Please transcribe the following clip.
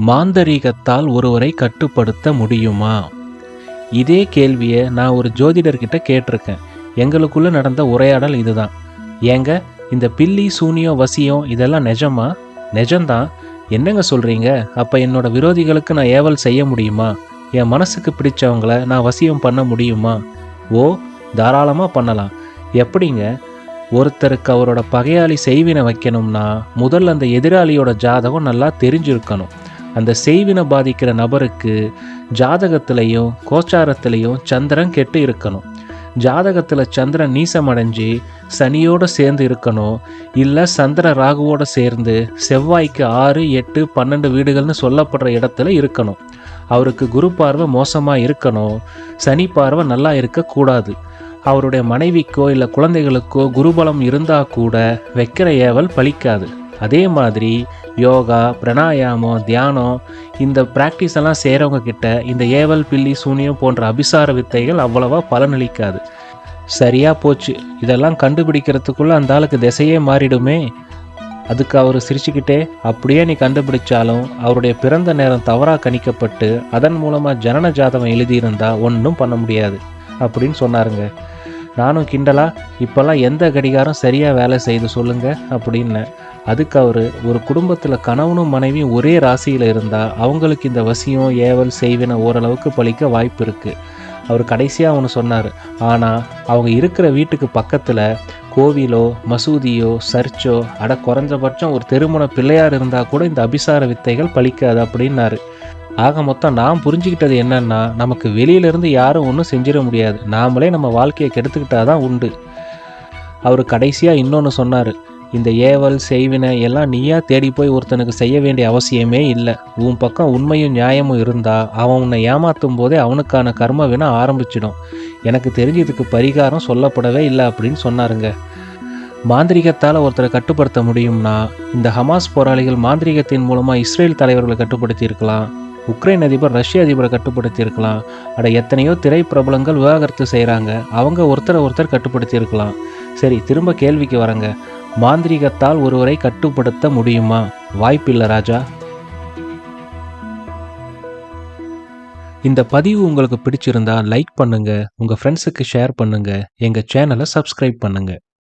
மாந்தரீகத்தால் ஒருவரை கட்டுப்படுத்த முடியுமா? இதே கேள்வியை நான் ஒரு ஜோதிடர்கிட்ட கேட்டிருக்கேன். எங்களுக்குள்ள நடந்த உரையாடல் இதுதான். ஏங்க, இந்த பில்லி சூனியம் வசியம் இதெல்லாம் நிஜமா? நிஜம்தான். என்னங்க சொல்கிறீங்க? அப்போ என்னோட விரோதிகளுக்கு நான் ஏவல் செய்ய முடியுமா? என் மனசுக்கு பிடிச்சவங்கள நான் வசியம் பண்ண முடியுமா? ஓ, தாராளமாக பண்ணலாம். எப்படிங்க? ஒருத்தருக்கு அவரோட பகையாளி செய்வினை வைக்கணும்னா முதல்ல அந்த எதிராளியோட ஜாதகம் நல்லா தெரிஞ்சிருக்கணும். அந்த செய்வினை பாதிக்கிற நபருக்கு ஜாதகத்திலையும் கோச்சாரத்திலையும் சந்திரன் கெட்டு இருக்கணும். ஜாதகத்தில் சந்திரன் நீசமடைஞ்சு சனியோடு சேர்ந்து இருக்கணும். இல்லை சந்திர ராகுவோடு சேர்ந்து செவ்வாய்க்கு 6, 8, 12 வீடுகள்னு சொல்லப்படுற இடத்துல இருக்கணும். அவருக்கு குரு பார்வை மோசமாக இருக்கணும். சனி பார்வை நல்லா இருக்கக்கூடாது. அவருடைய மனைவிக்கோ இல்லை குழந்தைகளுக்கோ குருபலம் இருந்தால் கூட வைக்கிற ஏவல் பலிக்காது. அதே மாதிரி யோகா, பிராணாயாமம், தியானம் இந்த ப்ராக்டிஸ் எல்லாம் செய்கிறவங்க கிட்ட இந்த ஏவல், பில்லி, சூனியம் போன்ற அபிசார வித்தைகள் அவ்வளவா பலனளிக்காது. சரியா போச்சு, இதெல்லாம் கண்டுபிடிக்கிறதுக்குள்ளே அந்த ஆளுக்கு திசையே மாறிடுமே. அதுக்கு அவர் சிரிச்சுக்கிட்டே, அப்படியே நீ கண்டுபிடிச்சாலும் அவருடைய பிறந்த நேரம் தவறாக கணிக்கப்பட்டு அதன் மூலமாக ஜனன ஜாதகம் எழுதியிருந்தா ஒன்றும் பண்ண முடியாது அப்படின்னு சொன்னாருங்க. நானும் கிண்டலா, இப்போல்லாம் எந்த கடிகாரம் சரியாக வேலை செய்து சொல்லுங்க அப்படின்னு. அதுக்கு அவர், ஒரு குடும்பத்தில் கணவனும் மனைவியும் ஒரே ராசியில் இருந்தால் அவங்களுக்கு இந்த வசியம், ஏவல், செய்வினை ஓரளவுக்கு பலிக்க வாய்ப்பு இருக்குது. அவர் கடைசியாக ஒன்று சொன்னார். ஆனால் அவங்க இருக்கிற வீட்டுக்கு பக்கத்தில் கோவிலோ மசூதியோ சர்ச்சோ குறைஞ்சபட்சம் ஒரு திருமண பிள்ளையார் இருந்தால் கூட இந்த அபிசார வித்தைகள் பலிக்காது அப்படின்னாரு. ஆக மொத்தம் நான் புரிஞ்சுக்கிட்டது என்னன்னா, நமக்கு வெளியிலேருந்து யாரும் ஒன்றும் செஞ்சிட முடியாது. நாமளே நம்ம வாழ்க்கையை கெடுத்துக்கிட்டாதான் உண்டு. அவர் கடைசியாக இன்னொன்று சொன்னார். இந்த ஏவல், செய்வினை எல்லாம் நீயா தேடி போய் ஒருத்தனுக்கு செய்ய வேண்டிய அவசியமே இல்லை. உன் பக்கம் உண்மையும் நியாயமும் இருந்தால் அவன் உன்னை ஏமாற்றும் போதே அவனுக்கான கர்ம வினை ஆரம்பிச்சிடும். எனக்கு தெரிஞ்சு இதுக்கு பரிகாரம் சொல்லப்படவே இல்லை அப்படின்னு சொன்னாருங்க. மாந்திரிகத்தால் ஒருத்தரை கட்டுப்படுத்த முடியும்னா இந்த ஹமாஸ் போராளிகள் மாந்திரிகத்தின் மூலமாக இஸ்ரேல் தலைவர்களை கட்டுப்படுத்தி இருக்கலாம். உக்ரைன் அதிபர் ரஷ்ய அதிபரை கட்டுப்படுத்தி இருக்கலாம். எத்தனையோ திரை பிரபலங்கள் விவாகரத்து செய்கிறாங்க, அவங்க ஒருத்தர் கட்டுப்படுத்தி இருக்கலாம். சரி, திரும்ப கேள்விக்கு வரங்க. மாந்திரிகத்தால் ஒருவரை கட்டுப்படுத்த முடியுமா? வாய்ப்பில்லை ராஜா. இந்த பதிவு உங்களுக்கு பிடிச்சிருந்தா லைக் பண்ணுங்க, உங்க ஃப்ரெண்ட்ஸுக்கு ஷேர் பண்ணுங்க, எங்க சேனலை சப்ஸ்கிரைப் பண்ணுங்க.